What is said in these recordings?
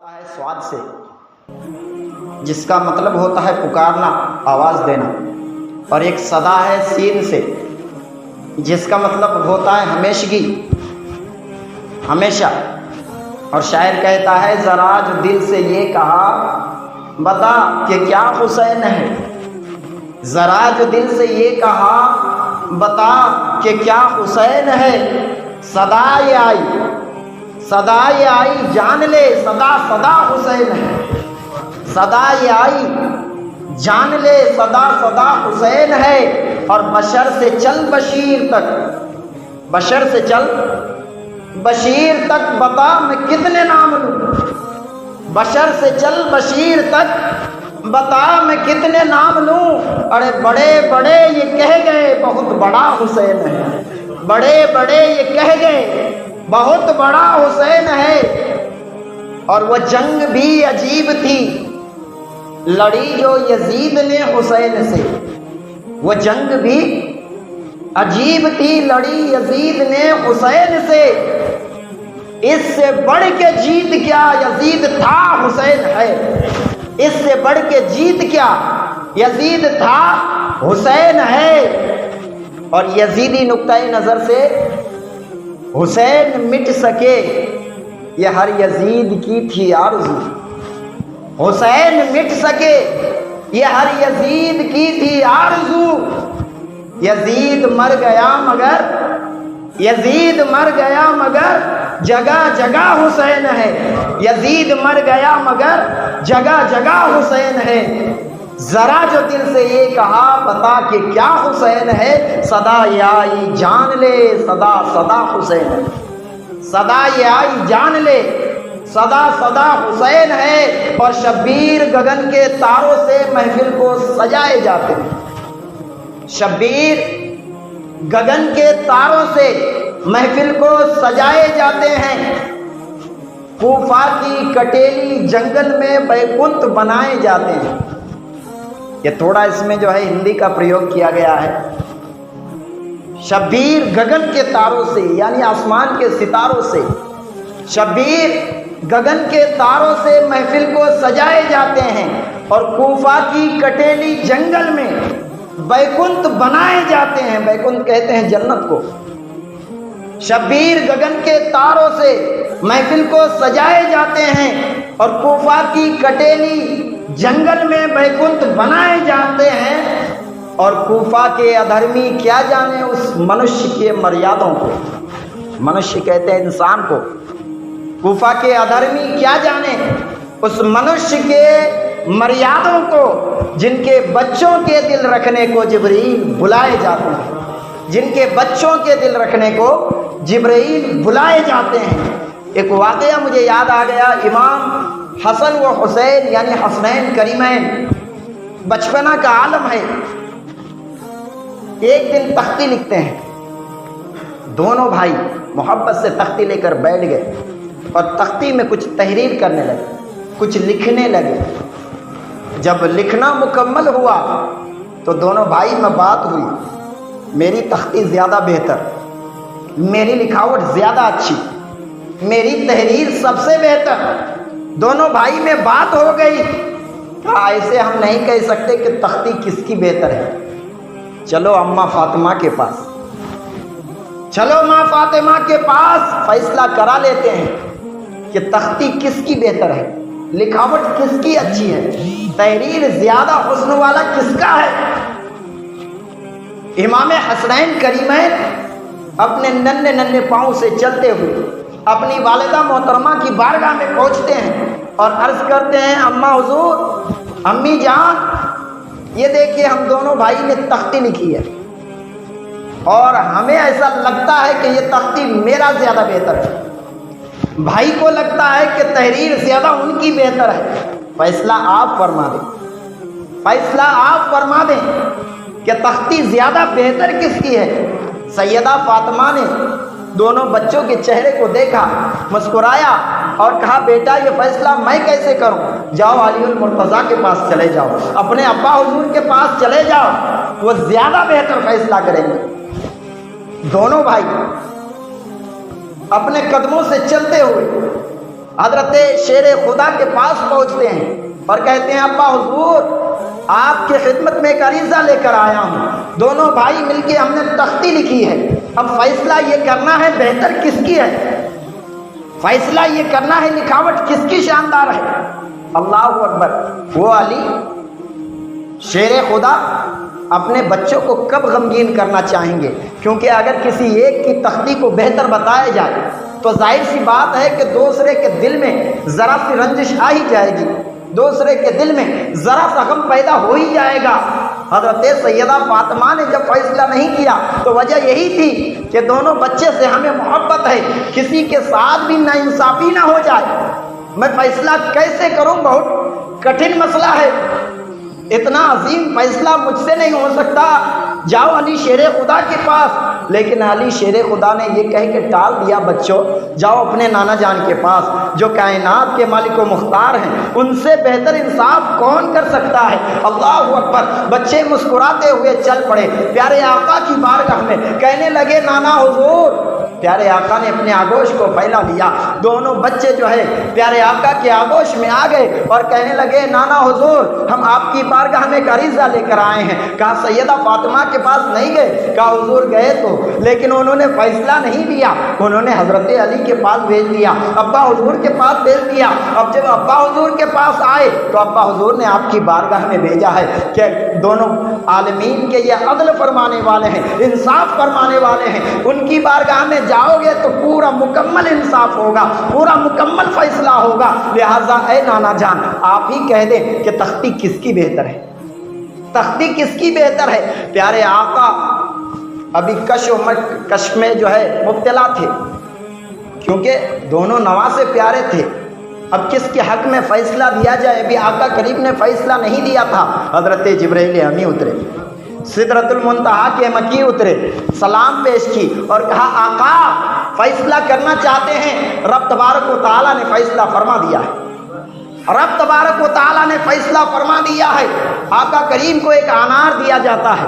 ہے سواد سے، جس کا مطلب ہوتا ہے پکارنا، آواز دینا، اور ایک صدا ہے سین سے، جس کا مطلب ہوتا ہے ہمیشگی، ہمیشہ۔ اور شاعر کہتا ہے ذرا جو دل سے یہ کہا بتا کہ کیا حسین ہے، ذرا جو دل سے یہ کہا بتا کہ کیا حسین ہے، صدا یہ آئی، صدا یہ آئی جان لے صدا صدا حسین ہے، صدا یہ آئی جان لے صدا صدا حسین ہے۔ اور بشر سے چل بشیر تک، بشر سے چل بشیر تک بتا میں کتنے نام لوں، بشر سے چل بشیر تک بتا میں کتنے نام لوں۔ ارے بڑے بڑے یہ کہہ گئے بہت بڑا حسین ہے، بڑے بڑے یہ کہہ گئے بہت بڑا حسین ہے۔ اور وہ جنگ بھی عجیب تھی لڑی جو یزید نے حسین سے، وہ جنگ بھی عجیب تھی لڑی یزید نے حسین سے، اس سے بڑھ کے جیت کیا یزید تھا حسین ہے، اس سے بڑھ کے جیت کیا یزید تھا حسین ہے۔ اور یزیدی نقطۂ نظر سے حسین مٹ سکے یہ ہر یزید کی تھی آرزو، حسین مٹ سکے یہ ہر یزید کی تھی آرزو۔ یزید مر گیا مگر، یزید مر گیا مگر جگہ جگہ حسین ہے، یزید مر گیا مگر جگہ جگہ حسین ہے۔ ذرا جو دل سے یہ کہا بتا کہ کیا حسین ہے، صدا یہ آئی جان لے صدا صدا حسین ہے، صدا یہ آئی جان لے صدا صدا حسین ہے۔ اور شبیر گگن کے تاروں سے محفل کو سجائے جاتے ہیں، شبیر گگن کے تاروں سے محفل کو سجائے جاتے ہیں، کوفہ کی کٹیلی جنگل میں بیکنت بنائے جاتے ہیں۔ یہ تھوڑا اس میں جو ہے ہندی کا پریوگ کیا گیا ہے۔ شبیر گگن کے تاروں سے یعنی آسمان کے ستاروں سے، شبیر گگن کے تاروں سے محفل کو سجائے جاتے ہیں، اور کوفہ کی کٹیلی جنگل میں بیکنت بنائے جاتے ہیں، بیکنت کہتے ہیں جنت کو۔ شبیر گگن کے تاروں سے محفل کو سجائے جاتے ہیں، اور کوفہ کی کٹیلی جنگل میں بیکنت بنائے جاتے ہیں۔ اور کوفہ کے ادھرمی کیا جانے اس منشیہ کے مریادوں کو، منشیہ کہتے ہیں انسان کو، کوفہ کے ادھرمی کیا جانے اس منشیہ کے مریادوں کو، جن کے بچوں کے دل رکھنے کو جبرائیل بلائے جاتے ہیں، جن کے بچوں کے دل رکھنے کو جبرائیل بلائے جاتے ہیں۔ ایک واقعہ مجھے یاد آ گیا، امام حسن و حسین یعنی حسنین کریمین، بچپنا کا عالم ہے۔ ایک دن تختی لکھتے ہیں، دونوں بھائی محبت سے تختی لے کر بیٹھ گئے اور تختی میں کچھ تحریر کرنے لگے، کچھ لکھنے لگے۔ جب لکھنا مکمل ہوا تو دونوں بھائی میں بات ہوئی، میری تختی زیادہ بہتر، میری لکھاوٹ زیادہ اچھی، میری تحریر سب سے بہتر۔ دونوں بھائی میں بات ہو گئی، کہا ایسے ہم نہیں کہہ سکتے کہ تختی کس کی بہتر ہے، چلو اماں فاطمہ کے پاس، چلو ماں فاطمہ کے پاس فیصلہ کرا لیتے ہیں کہ تختی کس کی بہتر ہے، لکھاوٹ کس کی اچھی ہے، تحریر زیادہ حسن والا کس کا ہے۔ امام حسنین کریمین اپنے ننھے ننھے پاؤں سے چلتے ہوئے اپنی والدہ محترمہ کی بارگاہ میں پہنچتے ہیں اور عرض کرتے ہیں اماں حضور، امی جان، یہ دیکھیے ہم دونوں بھائی نے تختی لکھی ہے، اور ہمیں ایسا لگتا ہے کہ یہ تختی میرا زیادہ بہتر ہے، بھائی کو لگتا ہے کہ تحریر زیادہ ان کی بہتر ہے، فیصلہ آپ فرما دیں، فیصلہ آپ فرما دیں کہ تختی زیادہ بہتر کس کی ہے۔ سیدہ فاطمہ نے دونوں بچوں کے چہرے کو دیکھا، مسکرایا اور کہا بیٹا یہ فیصلہ میں کیسے کروں، جاؤ علی المرتضیٰ کے پاس چلے جاؤ، اپنے ابا حضور کے پاس چلے جاؤ، وہ زیادہ بہتر فیصلہ کریں گے۔ دونوں بھائی اپنے قدموں سے چلتے ہوئے حضرت شیر خدا کے پاس پہنچتے ہیں اور کہتے ہیں ابا حضور آپ کی خدمت میں ایک عریضہ لے کر آیا ہوں، دونوں بھائی مل کے ہم نے تختی لکھی ہے، اب فیصلہ یہ کرنا ہے بہتر کس کی ہے، فیصلہ یہ کرنا ہے لکھاوٹ کس کی شاندار ہے۔ اللہ اکبر۔ وہ علی شیر خدا اپنے بچوں کو کب غمگین کرنا چاہیں گے؟ کیونکہ اگر کسی ایک کی تختی کو بہتر بتایا جائے تو ظاہر سی بات ہے کہ دوسرے کے دل میں ذرا سی رنجش آ ہی جائے گی، دوسرے کے دل میں ذرا سا غم پیدا ہو ہی جائے گا۔ حضرت سیدہ فاطمہ نے جب فیصلہ نہیں کیا تو وجہ یہی تھی کہ دونوں بچے سے ہمیں محبت ہے، کسی کے ساتھ بھی ناانصافی نہ ہو جائے، میں فیصلہ کیسے کروں، بہت کٹھن مسئلہ ہے، اتنا عظیم فیصلہ مجھ سے نہیں ہو سکتا، جاؤ علی شیر خدا کے پاس۔ لیکن علی شیر خدا نے یہ کہہ کے ٹال دیا، بچوں جاؤ اپنے نانا جان کے پاس جو کائنات کے مالک و مختار ہیں، ان سے بہتر انصاف کون کر سکتا ہے۔ اللہ اکبر۔ بچے مسکراتے ہوئے چل پڑے پیارے آقا کی بارگاہ میں، کہنے لگے نانا حضور۔ پیارے آقا نے اپنے آغوش کو پھیلا لیا، دونوں بچے جو ہے پیارے آقا کے آغوش میں آ گئے اور کہنے لگے نانا حضور ہم آپ کی بارگاہ میں ایک عریضہ لے کر آئے ہیں۔ کہا سیدہ فاطمہ کے پاس نہیں گئے؟ کہا حضور گئے تو، لیکن انہوں نے فیصلہ نہیں دیا، انہوں نے حضرت علی کے پاس بھیج دیا، ابا حضور کے پاس بھیج دیا۔ اب جب ابا حضور کے پاس آئے تو ابا حضور نے آپ کی بارگاہ میں بھیجا ہے کہ دونوں عالمین کے یہ عدل فرمانے والے ہیں، انصاف فرمانے والے ہیں، ان کی بارگاہ میں جاؤ گے تو پورا مکمل انصاف ہوگا، پورا مکمل فیصلہ ہوگا، لہٰذا اے نانا جان آپ ہی کہہ دیں کہ تختی کس کی بہتر ہے، تختی کس کی بہتر ہے۔ پیارے آقا ابھی کش میں جو ہے مبتلا تھے، کیونکہ دونوں نواسے پیارے تھے، اب کس کے حق میں فیصلہ دیا جائے، ابھی آقا کریم نے فیصلہ نہیں دیا تھا۔ حضرت جبرائیل امی اترے، سدرۃ المنتہا کے مکی اترے، سلام پیش کی اور کہا آقا فیصلہ کرنا چاہتے ہیں، رب تبارک و تعالیٰ نے فیصلہ فرما دیا ہے، رب تبارک و تعالیٰ نے فیصلہ فرما دیا ہے۔ آقا کریم کو ایک انار دیا جاتا ہے،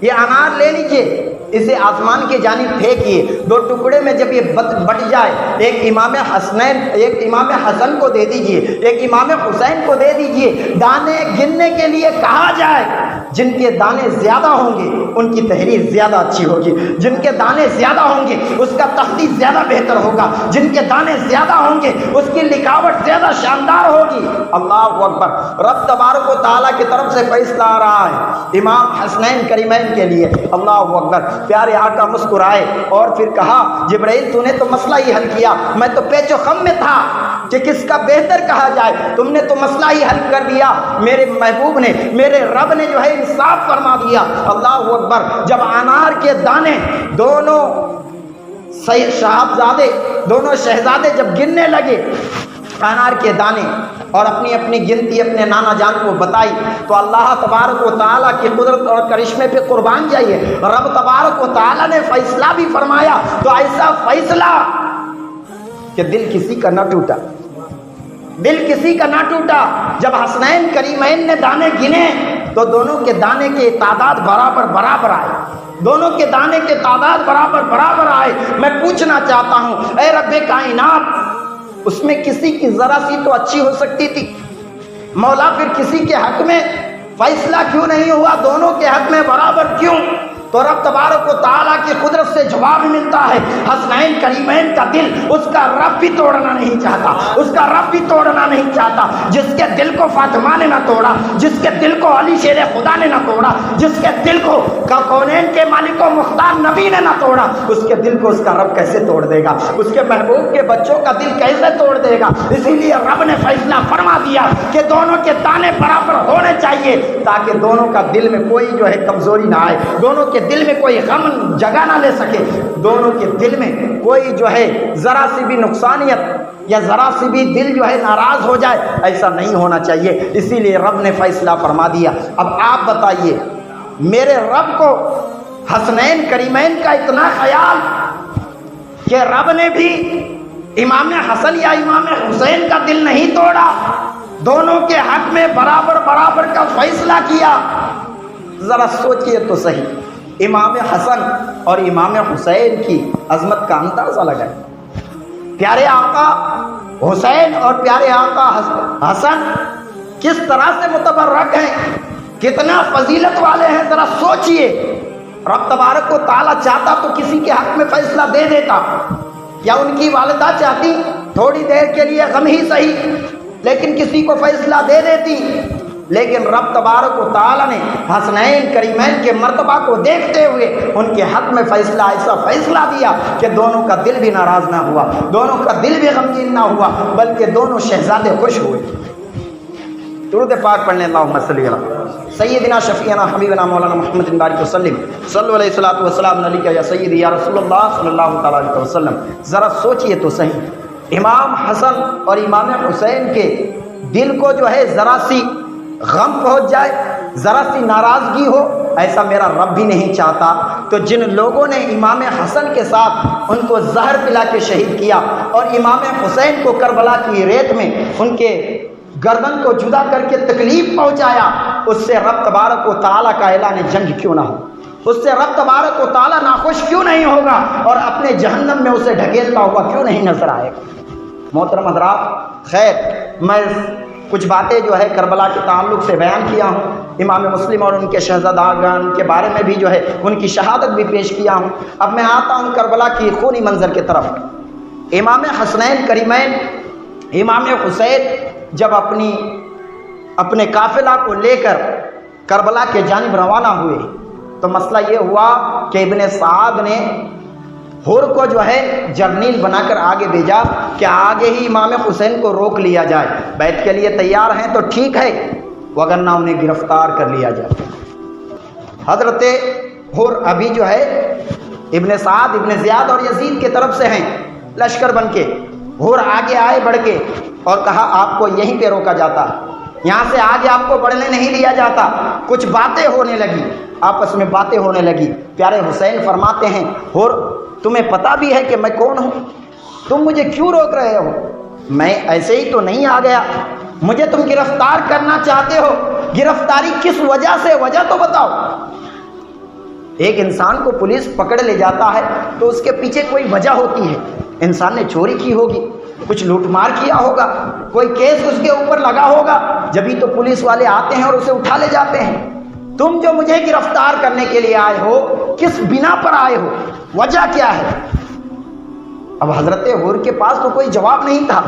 یہ انار لے لیجئے، اسے آسمان کی جانب پھینکیے، دو ٹکڑے میں جب یہ بٹ جائے ایک امام حسن کو دے دیجئے، ایک امام حسین کو دے دیجئے، دانے گننے کے لیے کہا جائے، جن کے دانے زیادہ ہوں گے ان کی تحریر زیادہ اچھی ہوگی، جن کے دانے زیادہ ہوں گے اس کا تختی زیادہ بہتر ہوگا، جن کے دانے زیادہ ہوں گے اس کی لکھاوٹ زیادہ شاندار ہوگی۔ اللہ اکبر۔ رب تبارک و تعالیٰ کی طرف سے فیصلہ آ رہا ہے امام حسنین کریمین کے لیے۔ اللہ اکبر۔ پیارے آقا مسکرائے اور پھر کہا جبرائیل تو نے تو مسئلہ ہی حل کیا، میں تو پیچ و خم میں تھا کہ کس کا بہتر کہا جائے، تم نے تو مسئلہ ہی حل کر دیا، میرے محبوب نے، میرے رب نے جو ہے انصاف فرما دیا۔ اللہ اکبر۔ جب انار کے دانے دونوں صاحبزادے، دونوں شہزادے جب گننے لگے انار کے دانے اور اپنی اپنی گنتی اپنے نانا جان کو بتائی تو اللہ تبارک و تعالیٰ کی قدرت اور کرشمے پہ قربان جائیے، رب تبارک و تعالیٰ نے فیصلہ بھی فرمایا تو ایسا فیصلہ کہ دل کسی کا نہ ٹوٹا، دل کسی کا نہ ٹوٹا۔ جب حسنین کریمین نے دانے گنے تو دونوں کے دانے کے تعداد برابر آئے، دونوں کے دانے کے تعداد برابر آئے۔ میں پوچھنا چاہتا ہوں اے رب کائنات، اس میں کسی کی ذرا سی تو اچھی ہو سکتی تھی، مولا پھر کسی کے حق میں فیصلہ کیوں نہیں ہوا، دونوں کے حق میں برابر کیوں؟ تو رب تبارک و تعالیٰ کی قدرت سے جواب ملتا ہے حسنین کریمین کا دل اس کا رب بھی توڑنا نہیں چاہتا، اس کا رب بھی توڑنا نہیں چاہتا۔ جس کے دل کو فاطمہ نے نہ توڑا، جس کے دل کو علی شیر خدا نے نہ توڑا، جس کے دل کو کونین کے مالک و مختار نبی نے نہ توڑا، اس کے دل کو اس کا رب کیسے توڑ دے گا، اس کے محبوب کے بچوں کا دل کیسے توڑ دے گا۔ اسی لیے رب نے فیصلہ فرما دیا کہ دونوں کے دانے برابر ہونے چاہیے تاکہ دونوں کا دل میں کوئی جو ہے کمزوری نہ آئے، دونوں کے دل میں کوئی غم جگہ نہ لے سکے، دونوں کے دل میں کوئی جو ہے ذرا سی بھی نقصانیت یا ذرا سی بھی دل جو ہے ناراض ہو جائے، ایسا نہیں ہونا چاہیے۔ اسی لیے رب نے فیصلہ فرما دیا۔ اب آپ بتائیے میرے رب کو حسنین کریمین کا اتنا خیال کہ رب نے بھی امام حسن یا امام حسین کا دل نہیں توڑا، دونوں کے حق میں برابر کا فیصلہ کیا۔ ذرا سوچئے تو صحیح، امام حسن اور امام حسین کی عظمت کا اندازہ لگائیں۔ پیارے آقا حسین اور پیارے آقا حسن کس طرح سے متبرک ہیں، کتنا فضیلت والے ہیں، ذرا سوچئے۔ رب تبارک و تعالیٰ چاہتا تو کسی کے حق میں فیصلہ دے دیتا، یا ان کی والدہ چاہتی تھوڑی دیر کے لیے غم ہی صحیح لیکن کسی کو فیصلہ دے دیتی، لیکن رب تبارک و تعالیٰ نے حسنین کریمین کے مرتبہ کو دیکھتے ہوئے ان کے حق میں فیصلہ ایسا فیصلہ دیا کہ دونوں کا دل بھی ناراض نہ ہوا، دونوں کا دل بھی غمگین نہ ہوا، بلکہ دونوں شہزادے خوش ہوئے۔ درود پاک پڑھنے اللہم صلی علی سیدنا شفیعنا حبیبنا مولانا محمد بارک وسلم صلی علیہ الصلوۃ والسلام علیکہ یا سیدی یا رسول اللہ صلی اللہ تعالی علیہ وسلم۔ ذرا سوچئے تو صحیح، امام حسن اور امام حسین کے دل کو جو ہے ذرا سی غم پہنچ جائے، ذرا سی ناراضگی ہو، ایسا میرا رب بھی نہیں چاہتا۔ تو جن لوگوں نے امام حسن کے ساتھ ان کو زہر پلا کے شہید کیا اور امام حسین کو کربلا کی ریت میں ان کے گردن کو جدا کر کے تکلیف پہنچایا، اس سے رب تبارک و تعالیٰ کا اعلان جنگ کیوں نہ ہو، اس سے رب تبارک و تعالیٰ ناخوش کیوں نہیں ہوگا اور اپنے جہنم میں اسے ڈھکیلتا ہوا کیوں نہیں نظر آئے گا۔ محترم حضرات، خیر میں کچھ باتیں جو ہے کربلا کے تعلق سے بیان کیا ہوں، امام مسلم اور ان کے شہزادگان کے بارے میں بھی جو ہے ان کی شہادت بھی پیش کیا ہوں۔ اب میں آتا ہوں کربلا کی خونی منظر کی طرف۔ امام حسنین کریمین امام حسین جب اپنے قافلہ کو لے کر کربلا کے جانب روانہ ہوئے تو مسئلہ یہ ہوا کہ ابن سعد نے ہور کو جو ہے جرنیل بنا کر آگے بھیجا کہ آگے ہی امام حسین کو روک لیا جائے، بیعت کے لیے تیار ہیں تو ٹھیک ہے، وگرنہ انہیں گرفتار کر لیا جائے۔ حضرت ہور ابھی جو ہے ابن سعد ابن زیاد اور یزید کے طرف سے ہیں لشکر بن کے۔ ہور آگے آئے بڑھ کے اور کہا آپ کو یہیں پہ روکا جاتا، یہاں سے آگے آپ کو بڑھنے نہیں دیا جاتا۔ کچھ باتیں ہونے لگی، آپس میں باتیں ہونے لگی۔ پیارے حسین فرماتے ہیں ہور تمہیں پتہ بھی ہے کہ میں کون ہوں، تم مجھے کیوں روک رہے ہو؟ میں ایسے ہی تو نہیں آ گیا، مجھے تم گرفتار کرنا چاہتے ہو، گرفتاری کس وجہ سے، وجہ تو بتاؤ۔ ایک انسان کو پولیس پکڑ لے جاتا ہے تو اس کے پیچھے کوئی وجہ ہوتی ہے، انسان نے چوری کی ہوگی، کچھ لوٹ مار کیا ہوگا، کوئی کیس اس کے اوپر لگا ہوگا، جبھی تو پولیس والے آتے ہیں اور اسے اٹھا لے جاتے ہیں۔ تم جو مجھے گرفتار کرنے کے لیے آئے ہو، کس بنا پر آئے ہو، وجہ کیا ہے؟ اب حضرت ہور کے پاس تو کوئی جواب نہیں تھا،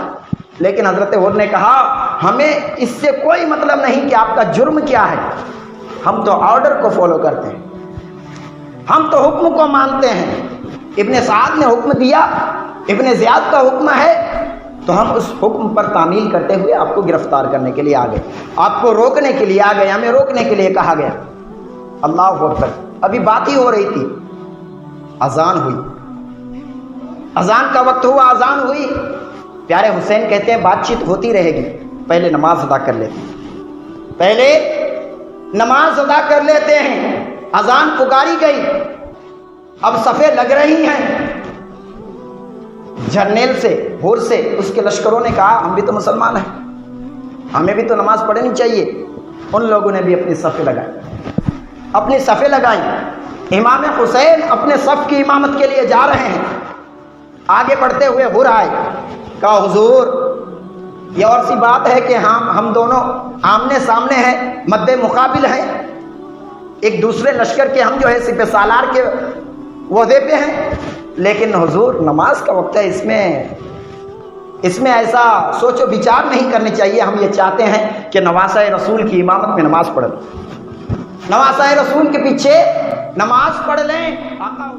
لیکن حضرت ہور نے کہا ہمیں اس سے کوئی مطلب نہیں کہ آپ کا جرم کیا ہے، ہم تو آرڈر کو فالو کرتے ہیں، ہم تو حکم کو مانتے ہیں۔ ابن سعد نے حکم دیا، ابن زیاد کا حکم ہے تو ہم اس حکم پر تعمیل کرتے ہوئے آپ کو گرفتار کرنے کے لیے آ گئے، آپ کو روکنے کے لیے آ گئے، ہمیں روکنے کے لیے کہا گیا۔ اللہ اکبر۔ ابھی بات ہی ہو رہی تھی، اذان ہوئی، اذان کا وقت ہوا، اذان ہوئی۔ پیارے حسین کہتے ہیں بات چیت ہوتی رہے گی، پہلے نماز ادا کر لیتے ہیں، پہلے نماز ادا کر لیتے ہیں۔ اذان پکاری گئی، اب صفیں لگ رہی ہیں۔ جرنیل سے، ہور سے اس کے لشکروں نے کہا ہم بھی تو مسلمان ہیں، ہمیں بھی تو نماز پڑھنی چاہیے۔ ان لوگوں نے بھی اپنی صفیں لگائی، اپنی صفیں لگائیں۔ امام حسین اپنے صف کی امامت کے لیے جا رہے ہیں، آگے بڑھتے ہوئے ہور آئے، کہا حضور یہ اور سی بات ہے کہ ہم دونوں آمنے سامنے ہیں، مد مقابل ہیں، ایک دوسرے لشکر کے ہم جو ہے سپہ سالار کے عہدے پہ ہیں، لیکن حضور نماز کا وقت ہے، اس میں ایسا سوچ و بچار نہیں کرنی چاہیے، ہم یہ چاہتے ہیں کہ نواسہ رسول کی امامت میں نماز پڑھ لیں، نواسہ رسول کے پیچھے نماز پڑھ لیں۔ آقا